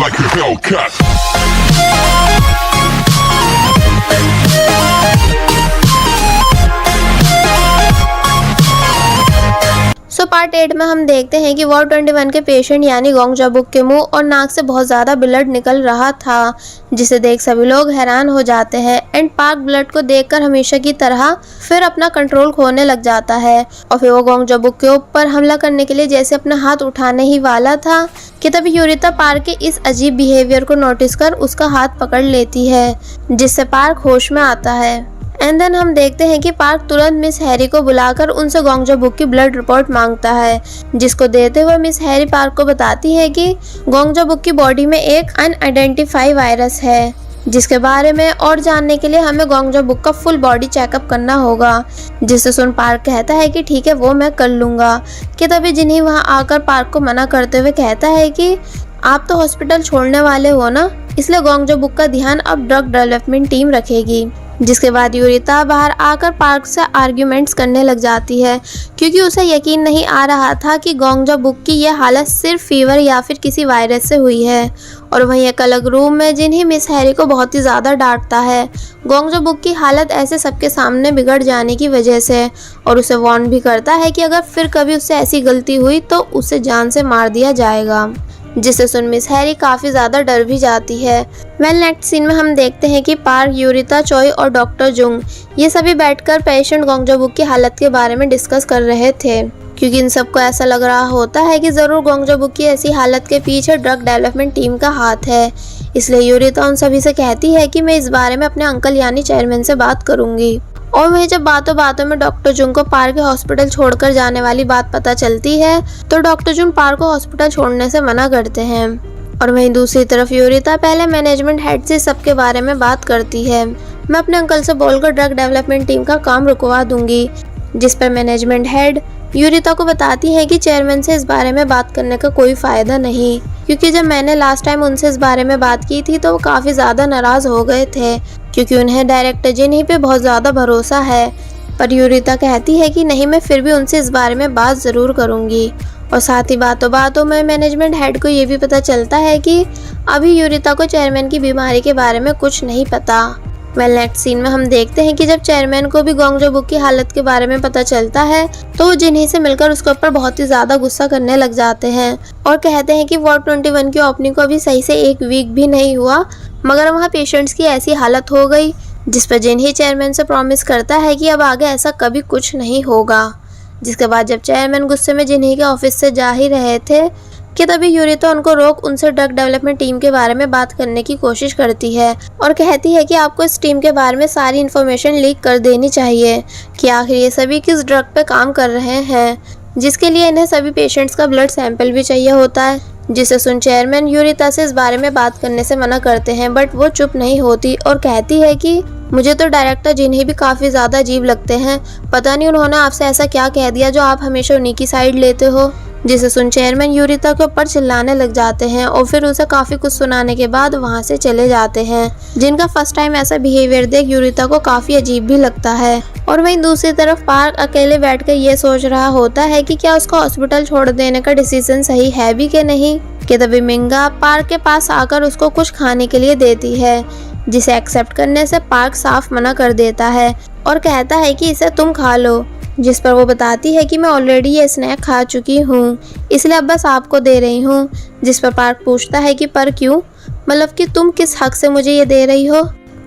like a Hellcat. Part 8 में हम देखते हैं कि वार्ड 21 के पेशेंट यानी गोंग जबुक के मुंह और नाक से बहुत ज़्यादा ब्लड निकल रहा था, जिसे देख सभी लोग हैरान हो जाते हैं। एंड पार्क ब्लड को देखकर हमेशा की तरह फिर अपना कंट्रोल खोने लग जाता है और फिर वो गोंग जबुक के ऊपर हमला करने के लिए जैसे अपना हाथ उठाने ही वाला था कि तभी यूरिता पार्क के इस अजीब बिहेवियर को नोटिस कर उसका हाथ पकड़ लेती है, जिससे पार्क होश में आता है। एंड देन हम देखते हैं कि पार्क तुरंत मिस हैरी को बुलाकर उनसे गोंग जबुक की ब्लड रिपोर्ट मांगता है, जिसको देते हुए मिस हैरी पार्क को बताती है कि गोंग जबुक की बॉडी में एक अनआइडेंटिफाई वायरस है, जिसके बारे में और जानने के लिए हमें गोंग जबुक का फुल बॉडी चेकअप करना होगा। जिससे सुन पार्क कहता है कि ठीक है, वो मैं कर लूँगा। कि तभी जिन्हीं वहाँ आकर पार्क को मना करते हुए कहता है कि आप तो हॉस्पिटल छोड़ने वाले हो ना, इसलिए गोंग जबुक का ध्यान अब ड्रग डेवलपमेंट टीम रखेगी। जिसके बाद यूरिता बाहर आकर पार्क से आर्ग्यूमेंट्स करने लग जाती है, क्योंकि उसे यकीन नहीं आ रहा था कि गोंग जबुक की यह हालत सिर्फ फीवर या फिर किसी वायरस से हुई है। और वहीं एक अलग रूम में जिन्हीं मिस हैरी को बहुत ही ज़्यादा डांटता है गोंग जबुक की हालत ऐसे सबके सामने बिगड़ जाने की वजह से, और उसे वार्न भी करता है कि अगर फिर कभी उससे ऐसी गलती हुई तो उसे जान से मार दिया जाएगा। जिसे सुन मिस हैरी काफ़ी ज़्यादा डर भी जाती है। नेक्स्ट सीन में हम देखते हैं कि पार्क, यूरिता, चॉय और डॉक्टर जुंग ये सभी बैठकर पेशेंट गोंग जबुक की हालत के बारे में डिस्कस कर रहे थे, क्योंकि इन सबको ऐसा लग रहा होता है कि ज़रूर गोंग जबुक की ऐसी हालत के पीछे ड्रग डेवलपमेंट टीम का हाथ है। इसलिए यूरिता उन सभी से कहती है कि मैं इस बारे में अपने अंकल यानी चेयरमैन से बात करूँगी। और वहीं जब बातों बातों में डॉक्टर जुंग को पार्क के हॉस्पिटल छोड़कर जाने वाली बात पता चलती है तो डॉक्टर जुंग पार्क को हॉस्पिटल छोड़ने से मना करते हैं। और वहीं दूसरी तरफ यूरिता पहले मैनेजमेंट हेड से सबके बारे में बात करती है। मैं अपने अंकल से बोलकर ड्रग डेवलपमेंट टीम का काम रुकवा दूंगी। जिस पर मैनेजमेंट हेड यूरिता को बताती है कि चेयरमैन से इस बारे में बात करने का कोई फ़ायदा नहीं, क्योंकि जब मैंने लास्ट टाइम उनसे इस बारे में बात की थी तो वो काफ़ी ज़्यादा नाराज़ हो गए थे, क्योंकि उन्हें डायरेक्टर जिन्हीं पे बहुत ज़्यादा भरोसा है। पर यूरिता कहती है कि नहीं, मैं फिर भी उनसे इस बारे में बात ज़रूर करूँगी। और साथ ही बातों बातों में मैनेजमेंट हेड को ये भी पता चलता है कि अभी यूरिता को चेयरमैन की बीमारी के बारे में कुछ नहीं पता। नेक्स्ट सीन में हम देखते हैं कि जब चेयरमैन को भी गोंग जबुक की हालत के बारे में पता चलता है तो वो जिन्हीं से मिलकर उसके ऊपर बहुत ही ज़्यादा गुस्सा करने लग जाते हैं और कहते हैं कि वार्ड 21 की ओपनिंग को अभी सही से एक वीक भी नहीं हुआ मगर वहाँ पेशेंट्स की ऐसी हालत हो गई, जिस पर जिन्हीं चेयरमैन से प्रॉमिस करता है कि अब आगे ऐसा कभी कुछ नहीं होगा। जिसके बाद जब चेयरमैन गुस्से में जिन्हीं के ऑफिस से जा ही रहे थे कि तभी यूरिता उनको रोक उनसे ड्रग डेवलपमेंट टीम के बारे में बात करने की कोशिश करती है और कहती है कि आपको इस टीम के बारे में सारी इन्फॉर्मेशन लीक कर देनी चाहिए कि आखिर ये सभी किस ड्रग पे काम कर रहे हैं, जिसके लिए इन्हें सभी पेशेंट्स का ब्लड सैंपल भी चाहिए होता है। जिसे सुन चेयरमैन यूरिता से इस बारे में बात करने से मना करते हैं, बट वो चुप नहीं होती और कहती है कि मुझे तो डायरेक्टर जिन्हें भी काफ़ी ज़्यादा अजीब लगते हैं, पता नहीं उन्होंने आपसे ऐसा क्या कह दिया जो आप हमेशा उन्हीं की साइड लेते हो। जिसे सुन चेयरमैन यूरिता के ऊपर चिल्लाने लग जाते हैं और फिर उसे काफ़ी कुछ सुनाने के बाद वहाँ से चले जाते हैं, जिनका फर्स्ट टाइम ऐसा बिहेवियर देख यूरिता को काफ़ी अजीब भी लगता है। और वहीं दूसरी तरफ पार्क अकेले बैठकर ये सोच रहा होता है कि क्या उसका हॉस्पिटल छोड़ देने का डिसीजन सही है भी कि नहीं। कि तभी मिंगा पार्क के पास आकर उसको कुछ खाने के लिए देती है, जिसे एक्सेप्ट करने से पार्क साफ मना कर देता है और कहता है कि इसे तुम खा लो। जिस पर वो बताती है कि मैं ऑलरेडी ये स्नैक खा चुकी हूँ, इसलिए अब बस आपको दे रही हूँ। जिस पर पार्क पूछता है कि पर क्यों, मतलब कि तुम किस हक से मुझे ये दे रही हो।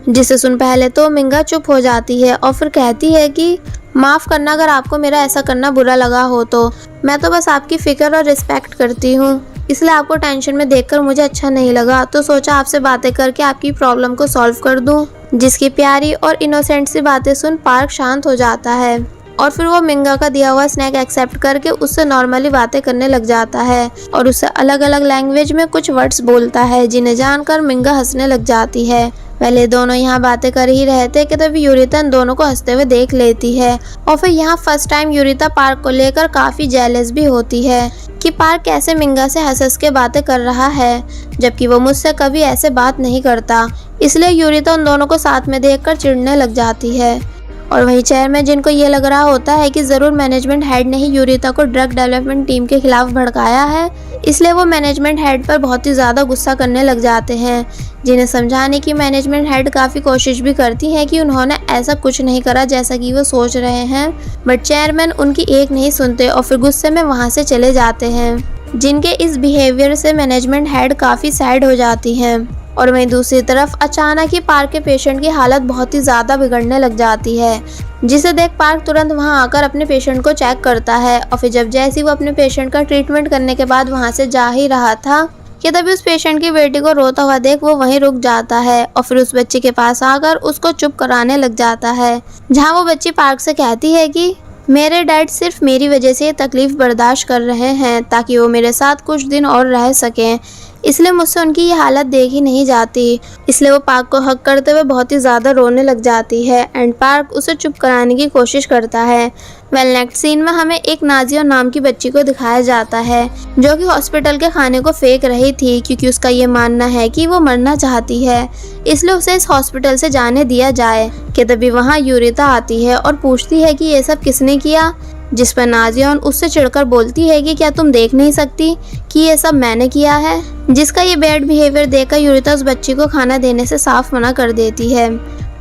जिसे सुन पहले तो मिंगा चुप हो जाती है और फिर कहती है कि माफ़ करना अगर आपको मेरा ऐसा करना बुरा लगा हो, तो मैं तो बस आपकी फ़िक्र और रिस्पेक्ट करती हूँ, इसलिए आपको टेंशन में देखकर मुझे अच्छा नहीं लगा, तो सोचा आपसे बातें करके आपकी प्रॉब्लम को सॉल्व कर दूँ। जिसकी प्यारी और इनोसेंट सी बातें सुन पार्क शांत हो जाता है और फिर वो मिंगा का दिया हुआ स्नैक एक्सेप्ट करके उससे नॉर्मली बातें करने लग जाता है और उससे अलग अलग लैंग्वेज में कुछ वर्ड्स बोलता है, जिन्हें जानकर मिंगा हंसने लग जाती है। पहले दोनों यहाँ बातें कर ही रहे थे कि तभी यूरिता इन दोनों को हंसते हुए देख लेती है और फिर यहाँ फर्स्ट टाइम यूरिता पार्क को लेकर काफ़ी जेलस भी होती है कि पार्क कैसे मिंगा से हंस हंस के बातें कर रहा है, जबकि वो मुझसे कभी ऐसे बात नहीं करता। इसलिए यूरिता उन दोनों को साथ में देखकर चिढ़ने लग जाती है। और वहीं चेयरमैन, जिनको ये लग रहा होता है कि ज़रूर मैनेजमेंट हेड ने ही यूरिता को ड्रग डेवलपमेंट टीम के खिलाफ भड़काया है, इसलिए वो मैनेजमेंट हेड पर बहुत ही ज़्यादा गुस्सा करने लग जाते हैं, जिन्हें समझाने की मैनेजमेंट हेड काफ़ी कोशिश भी करती है कि उन्होंने ऐसा कुछ नहीं करा जैसा कि वो सोच रहे हैं, बट चेयरमैन उनकी एक नहीं सुनते और फिर गुस्से में वहाँ से चले जाते हैं, जिनके इस बिहेवियर से मैनेजमेंट हेड काफ़ी सैड हो जाती हैं। और वहीं दूसरी तरफ अचानक ही पार्क के पेशेंट की हालत बहुत ही ज़्यादा बिगड़ने लग जाती है, जिसे देख पार्क तुरंत वहां आकर अपने पेशेंट को चेक करता है। और फिर जब जैसे वो अपने पेशेंट का ट्रीटमेंट करने के बाद वहां से जा ही रहा था कि तभी उस पेशेंट की बेटी को रोता हुआ देख वो वहीं रुक जाता है और फिर उस बच्ची के पास आकर उसको चुप कराने लग जाता है, जहाँ वो बच्ची पार्क से कहती है कि मेरे डैड सिर्फ मेरी वजह से ये तकलीफ बर्दाश्त कर रहे हैं ताकि वो मेरे साथ कुछ दिन और रह सकें, इसलिए मुझसे उनकी ये हालत देखी नहीं जाती। इसलिए वो पार्क को हक करते हुए बहुत ही ज़्यादा रोने लग जाती है एंड पार्क उसे चुप कराने की कोशिश करता है। नेक्स्ट सीन में हमें एक नाजिया नाम की बच्ची को दिखाया जाता है, जो कि हॉस्पिटल के खाने को फेंक रही थी क्योंकि उसका ये मानना है कि वो मरना चाहती है, इसलिए उसे इस हॉस्पिटल से जाने दिया जाए। कि तभी वहाँ यूरिता आती है और पूछती है कि ये सब किसने किया, जिस पर नाजियन उससे चिढ़कर बोलती है कि क्या तुम देख नहीं सकती कि ये सब मैंने किया है, जिसका ये बैड बिहेवियर देखकर यूरिता उस बच्ची को खाना देने से साफ मना कर देती है।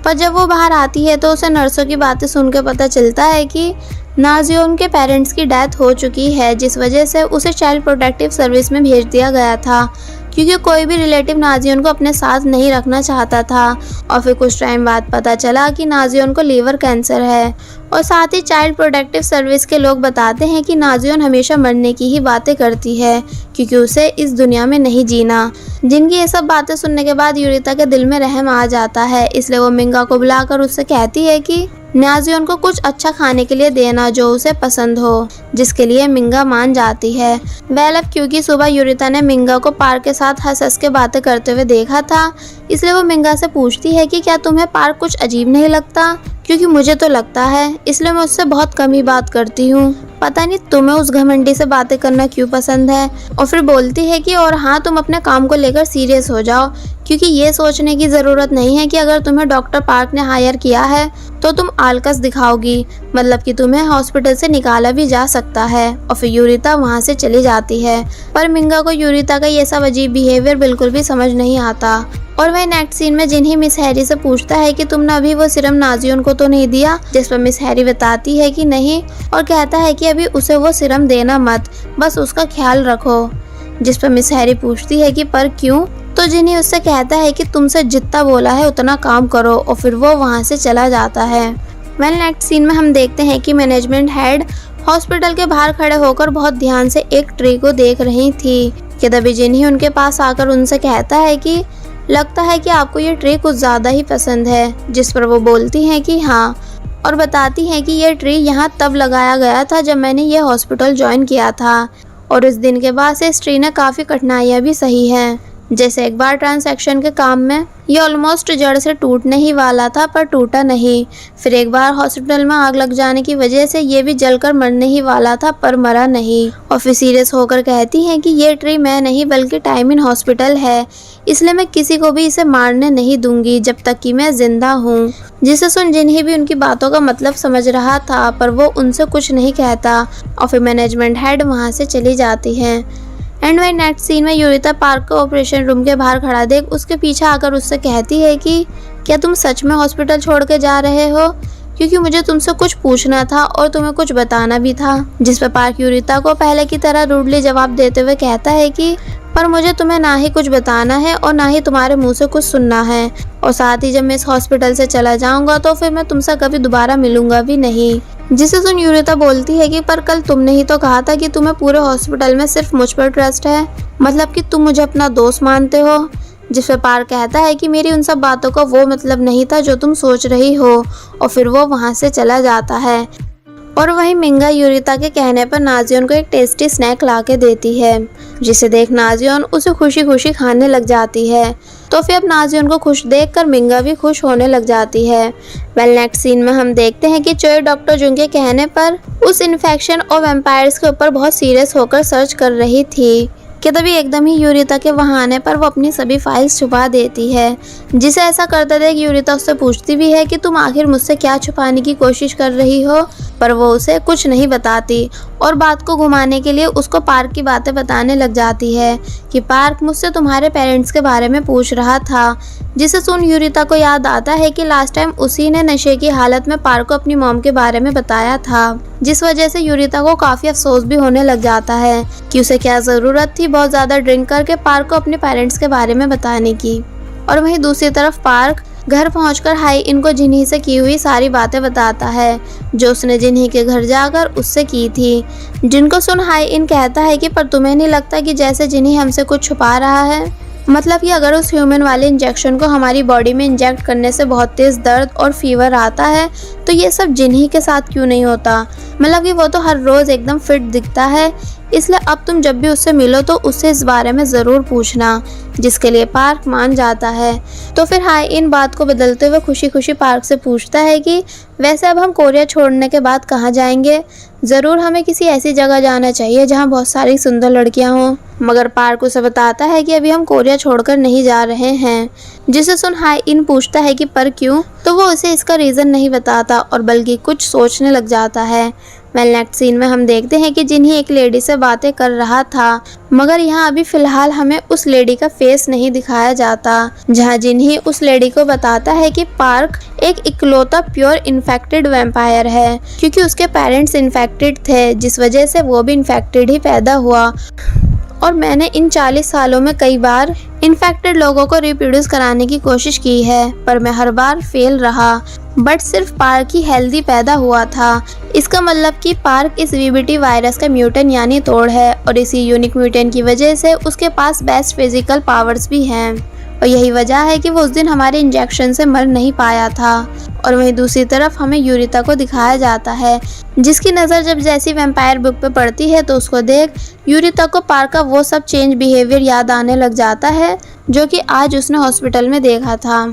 पर जब वो बाहर आती है तो उसे नर्सों की बातें सुनकर पता चलता है कि नाजियन के पेरेंट्स की डेथ हो चुकी है, जिस वजह से उसे चाइल्ड प्रोटेक्टिव सर्विस में भेज दिया गया था क्योंकि कोई भी रिलेटिव नाजियन को अपने साथ नहीं रखना चाहता था। और फिर कुछ टाइम बाद पता चला कि नाजियन को लीवर कैंसर है और साथ ही चाइल्ड प्रोटेक्टिव सर्विस के लोग बताते हैं कि नाजियन हमेशा मरने की ही बातें करती है क्योंकि उसे इस दुनिया में नहीं जीना। जिनकी ये सब बातें सुनने के बाद यूरिता के दिल में रहम आ जाता है, इसलिए वो मिंगा को बुलाकर उससे कहती है कि नाजियन को कुछ अच्छा खाने के लिए देना जो उसे पसंद हो, जिसके लिए मिंगा मान जाती है। अब क्योंकि सुबह यूरिता ने मिंगा को पार्क के साथ हंस हंस के बातें करते हुए देखा था, इसलिए वो मिंगा से पूछती है कि क्या तुम्हें पार्क कुछ अजीब नहीं लगता, क्योंकि मुझे तो लगता है, इसलिए मैं उससे बहुत कम ही बात करती हूँ। पता नहीं तुम्हें उस घमंडी से बातें करना क्यों पसंद है। और फिर बोलती है कि और हाँ, तुम अपने काम को लेकर सीरियस हो जाओ, क्योंकि ये सोचने की ज़रूरत नहीं है कि अगर तुम्हें डॉक्टर पार्क ने हायर किया है तो तुम आलकस दिखाओगी, मतलब कि तुम्हें हॉस्पिटल से निकाला भी जा सकता है। और फिर यूरिता वहाँ से चली जाती है, पर मिंगा को यूरिता का ये सब अजीब बिहेवियर बिल्कुल भी समझ नहीं आता। और वह नेक्स्ट सीन में जिन्ही मिस हैरी से पूछता है कि तुमने अभी वो सिरम नाजियन को तो नहीं दिया, जिस पर मिस हैरी बताती है कि नहीं और कहता है कि अभी उसे वो सिरम देना मत, बस उसका ख्याल रखो। जिस पर मिस हैरी पूछती है कि पर क्यों, तो जिन्ही उससे कहता है कि तुमसे जितना बोला है उतना काम करो और फिर वो वहाँ से चला जाता है। नेक्स्ट सीन में हम देखते हैं कि मैनेजमेंट हेड हॉस्पिटल के बाहर खड़े होकर बहुत ध्यान से एक ट्री को देख रही थी कि तभी जिन्ही उनके पास आकर उनसे कहता है कि लगता है कि आपको ये ट्री कुछ ज़्यादा ही पसंद है, जिस पर वो बोलती हैं कि हाँ और बताती हैं कि ये ट्री यहाँ तब लगाया गया था जब मैंने ये हॉस्पिटल ज्वाइन किया था और इस दिन के बाद से इस ट्री ने काफ़ी कठिनाइयाँ भी सही हैं। जैसे एक बार ट्रांसैक्शन के काम में ये ऑलमोस्ट जड़ से टूटने ही वाला था पर टूटा नहीं। फिर एक बार हॉस्पिटल में आग लग जाने की वजह से ये भी जलकर मरने ही वाला था पर मरा नहीं। और फिर सीरियस होकर कहती हैं कि ये ट्री मैं नहीं बल्कि टाइम इन हॉस्पिटल है, इसलिए मैं किसी को भी इसे मारने नहीं दूंगी जब तक कि मैं जिंदा हूँ। जिसे सुन जिन्हें भी उनकी बातों का मतलब समझ रहा था, पर वो उनसे कुछ नहीं कहता और फिर मैनेजमेंट हेड वहाँ से चली जाती है। एंड वही नेक्स्ट सीन में यूरिता पार्क को ऑपरेशन रूम के बाहर खड़ा देख उसके पीछे आकर उससे कहती है कि क्या तुम सच में हॉस्पिटल छोड़ के जा रहे हो, क्योंकि मुझे तुमसे कुछ पूछना था और तुम्हें कुछ बताना भी था। जिस पर पार्क यूरिता को पहले की तरह रूडली जवाब देते हुए कहता है कि पर मुझे तुम्हें ना ही कुछ बताना है और ना ही तुम्हारे मुंह से कुछ सुनना है, और साथ ही जब मैं इस हॉस्पिटल से चला जाऊंगा तो फिर मैं तुमसे कभी दोबारा मिलूंगा भी नहीं। जिसे सुन यूरिता बोलती है कि पर कल तुमने ही तो कहा था कि तुम्हें पूरे हॉस्पिटल में सिर्फ मुझ पर ट्रस्ट है, मतलब कि तुम मुझे अपना दोस्त मानते हो। जिस पर पार्क कहता है कि मेरी उन सब बातों का वो मतलब नहीं था जो तुम सोच रही हो, और फिर वो वहाँ से चला जाता है। और वहीं मिंगा यूरिता के कहने पर नाजियन को एक टेस्टी स्नैक ला के देती है, जिसे देख नाजियन उसे खुशी खुशी खाने लग जाती है। तो फिर अब नाजियन को खुश देखकर मिंगा भी खुश होने लग जाती है। नेक्स्ट सीन में हम देखते हैं कि चोई डॉक्टर जुंग के कहने पर उस इन्फेक्शन और वैम्पायर्स के ऊपर बहुत सीरियस होकर सर्च कर रही थी कि तभी एकदम ही यूरिता के वहां आने पर वो अपनी सभी फाइल्स छुपा देती है। जिसे ऐसा करते देख यूरिता उससे पूछती भी है कि तुम आखिर मुझसे क्या छुपाने की कोशिश कर रही हो, पर वो उसे कुछ नहीं बताती और बात को घुमाने के लिए उसको पार्क की बातें बताने लग जाती है कि पार्क मुझसे तुम्हारे पेरेंट्स के बारे में पूछ रहा था। जिसे सुन यूरिता को याद आता है कि लास्ट टाइम उसी ने नशे की हालत में पार्क को अपनी मॉम के बारे में बताया था, जिस वजह से यूरिता को काफी अफसोस भी होने लग जाता है कि उसे क्या जरूरत थी बहुत ज्यादा ड्रिंक करके पार्क को अपने पेरेंट्स के बारे में बताने की। और वहीं दूसरी तरफ पार्क घर पहुंचकर हाई इन को जिन्ही से की हुई सारी बातें बताता है जो उसने जिन्ही के घर जाकर उससे की थी। जिनको सुन हाई इन कहता है कि पर तुम्हें नहीं लगता कि जैसे जिन्ही हमसे कुछ छुपा रहा है, मतलब कि अगर उस ह्यूमन वाले इंजेक्शन को हमारी बॉडी में इंजेक्ट करने से बहुत तेज दर्द और फीवर आता है तो ये सब जिन्ही के साथ क्यों नहीं होता, मतलब कि वो तो हर रोज एकदम फिट दिखता है, इसलिए अब तुम जब भी उससे मिलो तो उससे इस बारे में ज़रूर पूछना। जिसके लिए पार्क मान जाता है। तो फिर हाई इन बात को बदलते हुए खुशी खुशी पार्क से पूछता है कि वैसे अब हम कोरिया छोड़ने के बाद कहाँ जाएंगे, ज़रूर हमें किसी ऐसी जगह जाना चाहिए जहाँ बहुत सारी सुंदर लड़कियाँ हों। मगर पार्क उसे बताता है कि अभी हम कोरिया छोड़कर नहीं जा रहे हैं। जिसे सुन हाई इन पूछता है कि पर क्यों, तो वो उसे इसका रीज़न नहीं बताता और बल्कि कुछ सोचने लग जाता है। नेक्स्ट सीन में हम देखते हैं कि जिन्ही एक लेडी से बातें कर रहा था, मगर यहाँ अभी फिलहाल हमें उस लेडी का फेस नहीं दिखाया जाता। जहाँ जिन्ही उस लेडी को बताता है कि पार्क एक इकलौता प्योर इन्फेक्टेड वैम्पायर है, क्योंकि उसके पेरेंट्स इन्फेक्टेड थे, जिस वजह से वो भी इन्फेक्टेड ही पैदा हुआ। और मैंने इन 40 सालों में कई बार इन्फेक्टेड लोगों को रिप्रोड्यूस कराने की कोशिश की है, पर मैं हर बार फेल रहा। बट सिर्फ पार्क ही हेल्दी पैदा हुआ था। इसका मतलब कि पार्क इस वीबीटी वायरस का म्यूटेंट यानी तोड़ है और इसी यूनिक म्यूटेंट की वजह से उसके पास बेस्ट फिजिकल पावर्स भी हैं और यही वजह है कि वो उस दिन हमारे इंजेक्शन से मर नहीं पाया था। और वहीं दूसरी तरफ हमें यूरिता को दिखाया जाता है, जिसकी नज़र जब जैसी वैम्पायर बुक पे पड़ती है तो उसको देख यूरिता को पार्क का वो सब चेंज बिहेवियर याद आने लग जाता है जो कि आज उसने हॉस्पिटल में देखा था।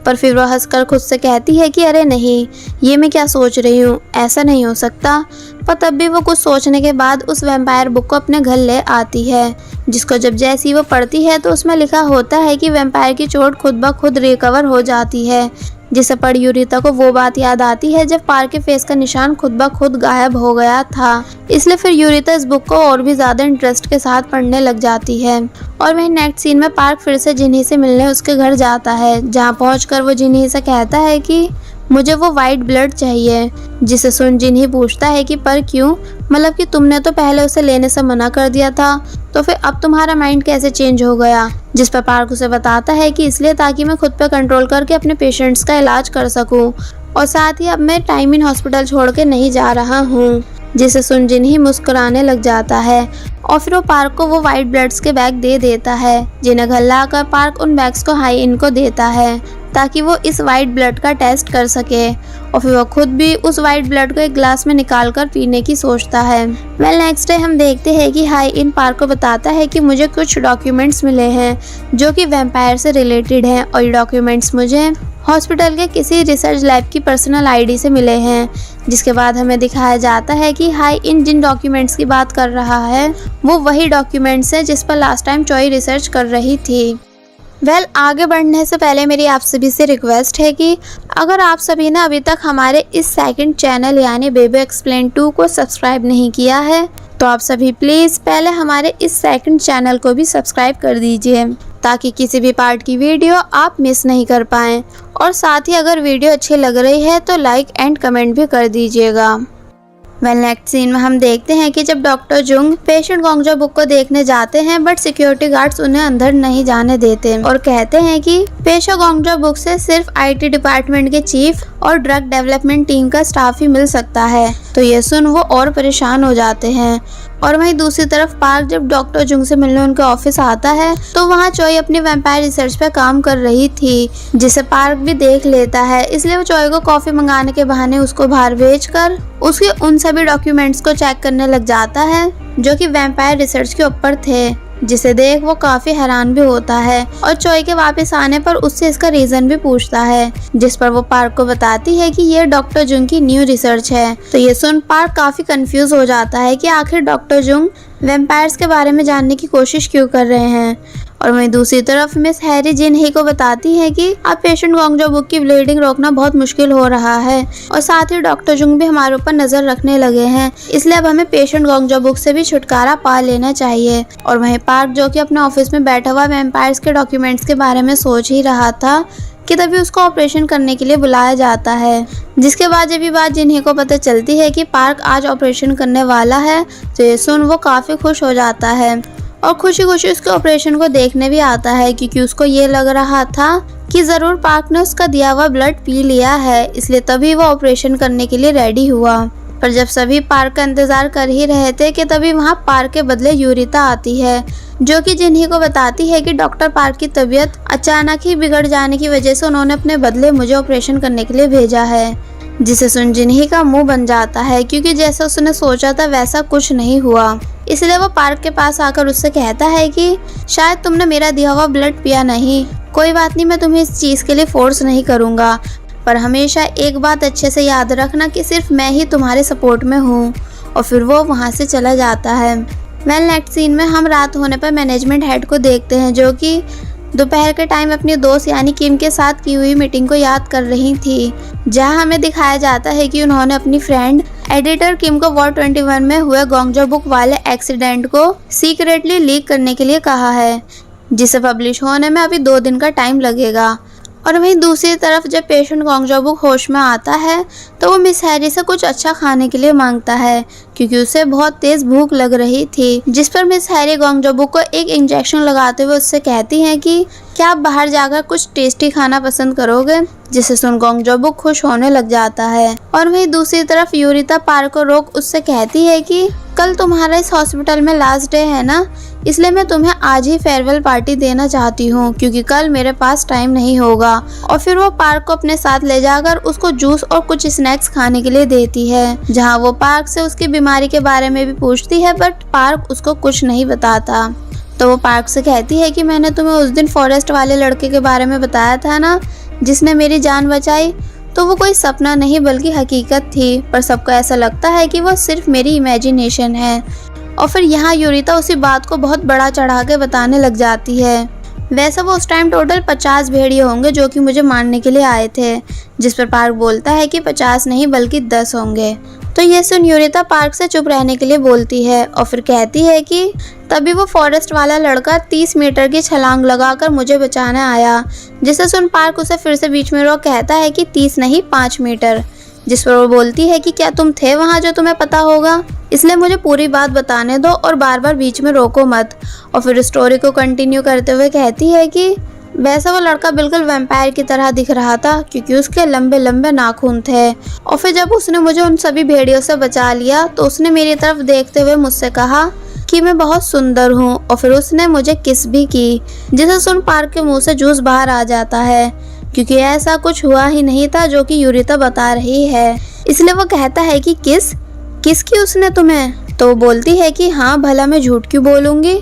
पर फिर वह हंसकर खुद से कहती है कि अरे नहीं, ये मैं क्या सोच रही हूँ, ऐसा नहीं हो सकता। पर तब भी वो कुछ सोचने के बाद उस वैम्पायर बुक को अपने घर ले आती है, जिसको जब जैसी वो पढ़ती है तो उसमें लिखा होता है कि वैम्पायर की चोट खुद ब खुद रिकवर हो जाती है। जिसे पढ़ यूरिता को वो बात याद आती है जब पार्क के फेस का निशान खुद ब खुद गायब हो गया था। इसलिए फिर यूरिता इस बुक को और भी ज़्यादा इंटरेस्ट के साथ पढ़ने लग जाती है। और वहीं नेक्स्ट सीन में पार्क फिर से जिन्ही से मिलने उसके घर जाता है, जहाँ पहुंचकर वो जिन्ही से कहता है कि मुझे वो वाइट ब्लड चाहिए। जिसे सुन जिन्ही पूछता है कि पर क्यों, मतलब कि तुमने तो पहले उसे लेने से मना कर दिया था, तो फिर अब तुम्हारा माइंड कैसे चेंज हो गया। जिस पर पार्क उसे बताता है कि इसलिए ताकि मैं खुद पे कंट्रोल करके अपने पेशेंट्स का इलाज कर सकूं और साथ ही अब मैं टाइम इन हॉस्पिटल छोड़ के नहीं जा रहा हूँ। जिसे सुन जिन्ही मुस्कुराने लग जाता है और फिर वो पार्क को वो वाइट ब्लड्स के बैग दे देता है, जिन्हें घर लाकर पार्क उन बैग्स को हाई इन को देता है ताकि वो इस वाइट ब्लड का टेस्ट कर सके और फिर वो खुद भी उस वाइट ब्लड को एक ग्लास में निकाल कर पीने की सोचता है। नेक्स्ट डे हम देखते हैं कि हाई इन पार्क को बताता है कि मुझे कुछ डॉक्यूमेंट्स मिले हैं जो कि वैम्पायर से रिलेटेड हैं और ये डॉक्यूमेंट्स मुझे हॉस्पिटल के किसी रिसर्च लैब की पर्सनल आईडी से मिले हैं। जिसके बाद हमें दिखाया जाता है कि हाई इन जिन डॉक्यूमेंट्स की बात कर रहा है वो वही डॉक्यूमेंट्स हैं जिस पर लास्ट टाइम चॉय रिसर्च कर रही थी। आगे बढ़ने से पहले मेरी आप सभी से रिक्वेस्ट है कि अगर आप सभी ने अभी तक हमारे इस सेकंड चैनल यानी बेबी एक्सप्लेन 2 को सब्सक्राइब नहीं किया है तो आप सभी प्लीज़ पहले हमारे इस सेकंड चैनल को भी सब्सक्राइब कर दीजिए ताकि किसी भी पार्ट की वीडियो आप मिस नहीं कर पाएँ। और साथ ही अगर वीडियो अच्छी लग रही है तो लाइक एंड कमेंट भी कर दीजिएगा। नेक्स्ट सीन में हम देखते हैं कि जब डॉक्टर जुंग पेशेंट गोंगजो बुक को देखने जाते हैं बट सिक्योरिटी गार्ड्स उन्हें अंदर नहीं जाने देते और कहते हैं कि पेशेंट गोंगजो बुक से सिर्फ आईटी डिपार्टमेंट के चीफ और ड्रग डेवलपमेंट टीम का स्टाफ ही मिल सकता है। तो ये सुन वो और परेशान हो जाते हैं। और वहीं दूसरी तरफ पार्क जब डॉक्टर जुंग से मिलने उनके ऑफिस आता है तो वहाँ चॉय अपनी वैम्पायर रिसर्च पे काम कर रही थी, जिसे पार्क भी देख लेता है। इसलिए वो चॉय को कॉफी मंगाने के बहाने उसको बाहर भेजकर उसके उन सभी डॉक्यूमेंट्स को चेक करने लग जाता है जो कि वैम्पायर रिसर्च के ऊपर थे। जिसे देख वो काफी हैरान भी होता है और चोई के वापस आने पर उससे इसका रीजन भी पूछता है, जिस पर वो पार्क को बताती है कि ये डॉक्टर जुंग की न्यू रिसर्च है। तो ये सुन पार्क काफी कंफ्यूज हो जाता है कि आखिर डॉक्टर जुंग वैम्पायर्स के बारे में जानने की कोशिश क्यों कर रहे हैं। और वहीं दूसरी तरफ मिस हैरी जिन ही को बताती है कि अब पेशेंट गोंगजो बुक की ब्लीडिंग रोकना बहुत मुश्किल हो रहा है और साथ ही डॉक्टर जुंग भी हमारे ऊपर नजर रखने लगे हैं, इसलिए अब हमें पेशेंट गोंगजो बुक से भी छुटकारा पा लेना चाहिए। और वहीं पार्क जो कि अपने ऑफिस में बैठा हुआ वैम्पायर्स के डॉक्यूमेंट्स के बारे में सोच ही रहा था कि तभी उसको ऑपरेशन करने के लिए बुलाया जाता है, जिसके बाद जब ये बात जिन्हीं को पता चलती है कि पार्क आज ऑपरेशन करने वाला है तो ये सुन वो काफी खुश हो जाता है और खुशी खुशी उसके ऑपरेशन को देखने भी आता है, क्योंकि उसको ये लग रहा था कि जरूर पार्क ने उसका दिया हुआ ब्लड पी लिया है, इसलिए तभी वो ऑपरेशन करने के लिए रेडी हुआ। पर जब सभी पार्क का इंतजार कर ही रहे थे कि तभी वहाँ पार्क के बदले यूरिता आती है, जो कि जिन्हीं को बताती है कि डॉक्टर पार्क की तबीयत अचानक ही बिगड़ जाने की वजह से उन्होंने अपने बदले मुझे ऑपरेशन करने के लिए भेजा है। जिसे सुन जिन्हीं का मुंह बन जाता है, क्योंकि जैसा उसने सोचा था वैसा कुछ नहीं हुआ। इसलिए वो पार्क के पास आकर उससे कहता है कि शायद तुमने मेरा दिया हुआ ब्लड पिया नहीं, कोई बात नहीं, मैं तुम्हें इस चीज़ के लिए फोर्स नहीं करूँगा, पर हमेशा एक बात अच्छे से याद रखना कि सिर्फ मैं ही तुम्हारे सपोर्ट में हूँ। और फिर वो वहाँ से चला जाता है। नेक्स्ट सीन में हम रात होने पर मैनेजमेंट हेड को देखते हैं, जो कि दोपहर के टाइम अपनी दोस्त यानी किम के साथ की हुई मीटिंग को याद कर रही थी, जहां हमें दिखाया जाता है कि उन्होंने अपनी फ्रेंड एडिटर किम को वॉर 21 में हुए गोंगजो बुक वाले एक्सीडेंट को सीक्रेटली लीक करने के लिए कहा है, जिसे पब्लिश होने में अभी 2 दिन का टाइम लगेगा। और वहीं दूसरी तरफ जब पेशेंट गोंगजो बुक होश में आता है तो वो मिस हैरी से कुछ अच्छा खाने के लिए मांगता है, क्योंकि उसे बहुत तेज भूख लग रही थी, जिस पर मिस हैरी गोंगजो बुक को एक इंजेक्शन लगाते हुए उससे कहती हैं कि क्या आप बाहर जाकर कुछ टेस्टी खाना पसंद करोगे, जिसे सुन गोंगजो बुक खुश होने लग जाता है। और वहीं दूसरी तरफ यूरिता पार्क को रोक उससे कहती है कि कल तुम्हारा इस हॉस्पिटल में लास्ट डे है ना, इसलिए मैं तुम्हें आज ही फेयरवेल पार्टी देना चाहती हूँ, क्योंकि कल मेरे पास टाइम नहीं होगा। और फिर वो पार्क को अपने साथ ले जाकर उसको जूस और कुछ स्नैक्स खाने के लिए देती है, जहाँ वो पार्क से उसकी बीमारी के बारे में भी पूछती है, बट पार्क उसको कुछ नहीं बताता। तो वो पार्क से कहती है कि मैंने तुम्हें उस दिन फॉरेस्ट वाले लड़के के बारे में बताया था ना, जिसने मेरी जान बचाई, तो वो कोई सपना नहीं बल्कि हकीकत थी, पर सबको ऐसा लगता है कि वो सिर्फ मेरी इमेजिनेशन है। और फिर यहाँ यूरिता उसी बात को बहुत बड़ा चढ़ा के बताने लग जाती है। वैसे वो उस टाइम टोटल 50 भेड़िए होंगे जो कि मुझे मारने के लिए आए थे, जिस पर पार्क बोलता है कि 50 नहीं बल्कि 10 होंगे। तो ये सुन यूरिता पार्क से चुप रहने के लिए बोलती है और फिर कहती है कि तभी वो फॉरेस्ट वाला लड़का 30 मीटर की छलांग लगाकर मुझे बचाने आया, जिसे सुन पार्क उसे फिर से बीच में रोक कहता है कि 30 नहीं 5 मीटर, जिस पर वो बोलती है कि क्या तुम थे वहाँ जो तुम्हें पता होगा, इसलिए मुझे पूरी बात बताने दो और बार बार बीच में रोको मत। और फिर स्टोरी को कंटिन्यू करते हुए कहती है कि वैसा वो लड़का बिल्कुल वैम्पायर की तरह दिख रहा था, क्योंकि उसके लंबे लंबे नाखून थे। और फिर जब उसने मुझे उन सभी भेड़ियों से बचा लिया तो उसने मेरी तरफ देखते हुए मुझसे कहा कि मैं बहुत सुंदर हूँ, और फिर उसने मुझे किस भी की, जिसे सुन पार्क के मुंह से जूस बाहर आ जाता है, क्योंकि ऐसा कुछ हुआ ही नहीं था जो कि यूरिता बता रही है। इसलिए वो कहता है कि किस की उसने तुम्हें? तो वो बोलती है कि हाँ, भला मैं झूठ क्यों बोलूँगी,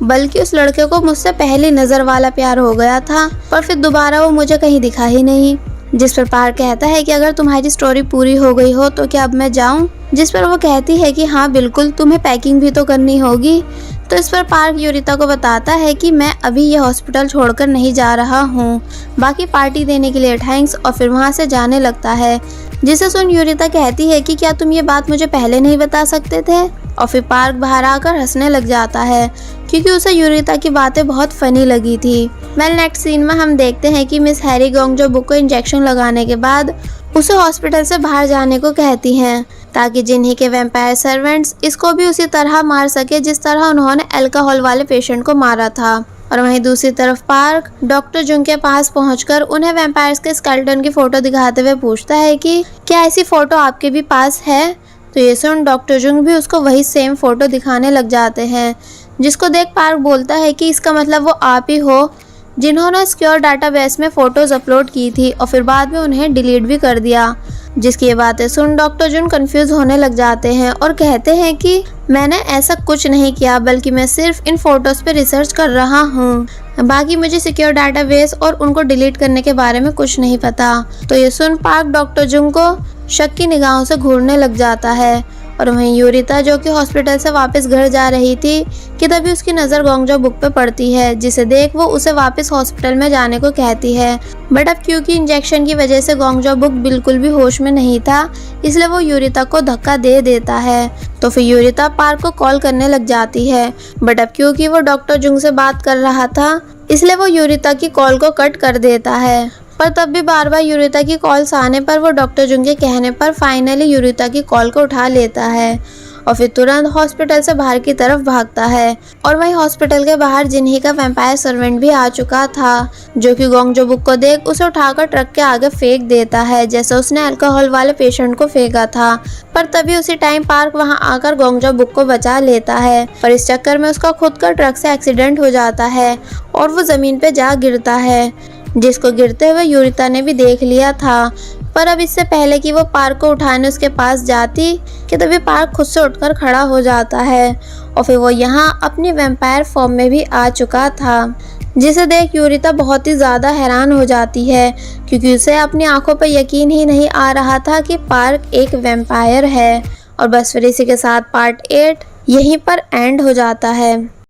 बल्कि उस लड़के को मुझसे पहली नज़र वाला प्यार हो गया था, पर फिर दोबारा वो मुझे कहीं दिखा ही नहीं। जिस पर पार्क कहता है कि अगर तुम्हारी स्टोरी पूरी हो गई हो तो क्या अब मैं जाऊं? जिस पर वो कहती है कि हाँ बिल्कुल, तुम्हें पैकिंग भी तो करनी होगी। तो इस पर पार्क यूरिता को बताता है कि मैं अभी ये हॉस्पिटल छोड़कर नहीं जा रहा हूँ, बाकी पार्टी देने के लिए थैंक्स, और फिर वहाँ से जाने लगता है। जिसे सुन यूरिता कहती है कि क्या तुम ये बात मुझे पहले नहीं बता सकते थे? और फिर पार्क बाहर आकर हंसने लग जाता है, क्योंकि उसे यूरिता की बातें बहुत फनी लगी थी। नेक्स्ट सीन में हम देखते हैं कि मिस हैरी गोंगजो बुक को इंजेक्शन लगाने के बाद उसे हॉस्पिटल से बाहर जाने को कहती हैं, ताकि जिन्हीं के वैम्पायर सर्वेंट्स इसको भी उसी तरह मार सके जिस तरह उन्होंने अल्कोहल वाले पेशेंट को मारा था। और वहीं दूसरी तरफ पार्क डॉक्टर जुंग के पास पहुंचकर उन्हें वैम्पायर्स के स्केलेटन की फोटो दिखाते हुए पूछता है कि क्या ऐसी फोटो आपके भी पास है? तो ये सुन डॉक्टर जुंग भी उसको वही सेम फोटो दिखाने लग जाते हैं, जिसको देख पार्क बोलता है कि इसका मतलब वो आप ही हो जिन्होंने सिक्योर डाटाबेस में फोटोज अपलोड की थी और फिर बाद में उन्हें डिलीट भी कर दिया। जिसकी ये बातें सुन डॉक्टर जुन कंफ्यूज होने लग जाते हैं और कहते हैं कि मैंने ऐसा कुछ नहीं किया, बल्कि मैं सिर्फ इन फोटोज पे रिसर्च कर रहा हूँ। बाकी मुझे सिक्योर डाटाबेस और उनको डिलीट करने के बारे में कुछ नहीं पता। तो ये सुन पार्क डॉक्टर जुन को शक की निगाहों से घूरने लग जाता है। और वहीं यूरिता जो कि हॉस्पिटल से वापस घर जा रही थी कि तभी उसकी नज़र गोंगजो बुक पे पड़ती है, जिसे देख वो उसे वापस हॉस्पिटल में जाने को कहती है। बट अब क्योंकि इंजेक्शन की वजह से गोंगजो बुक बिल्कुल भी होश में नहीं था, इसलिए वो यूरिता को धक्का दे देता है। तो फिर यूरिता पार्क को कॉल करने लग जाती है। बट अब क्योंकि वो डॉक्टर जुंग से बात कर रहा था, इसलिए वो यूरिता की कॉल को कट कर देता है। पर तब भी बार बार यूरिता की कॉल्स आने पर वो डॉक्टर जुंग के कहने पर फाइनली यूरिता की कॉल को उठा लेता है और फिर तुरंत हॉस्पिटल से बाहर की तरफ भागता है। और वहीं हॉस्पिटल के बाहर जिन्ही का वैम्पायर सर्वेंट भी आ चुका था, जो कि गोंगजो बुक को देख उसे उठाकर ट्रक के आगे फेंक देता है, जैसे उसने अल्कोहल वाले पेशेंट को फेंका था। पर तभी उसी टाइम पार्क वहां आकर गोंगजो बुक को बचा लेता है, पर इस चक्कर में उसका खुद का ट्रक से एक्सीडेंट हो जाता है और वो जमीन पे जा गिरता है, जिसको गिरते हुए यूरिता ने भी देख लिया था। पर अब इससे पहले कि वो पार्क को उठाने उसके पास जाती कि तभी पार्क खुद से उठकर खड़ा हो जाता है और फिर वो यहाँ अपनी वैम्पायर फॉर्म में भी आ चुका था, जिसे देख यूरिता बहुत ही ज़्यादा हैरान हो जाती है, क्योंकि उसे अपनी आंखों पर यकीन ही नहीं आ रहा था कि पार्क एक वैम्पायर है। और बस फिर इसी के साथ पार्ट 8 यहीं पर एंड हो जाता है।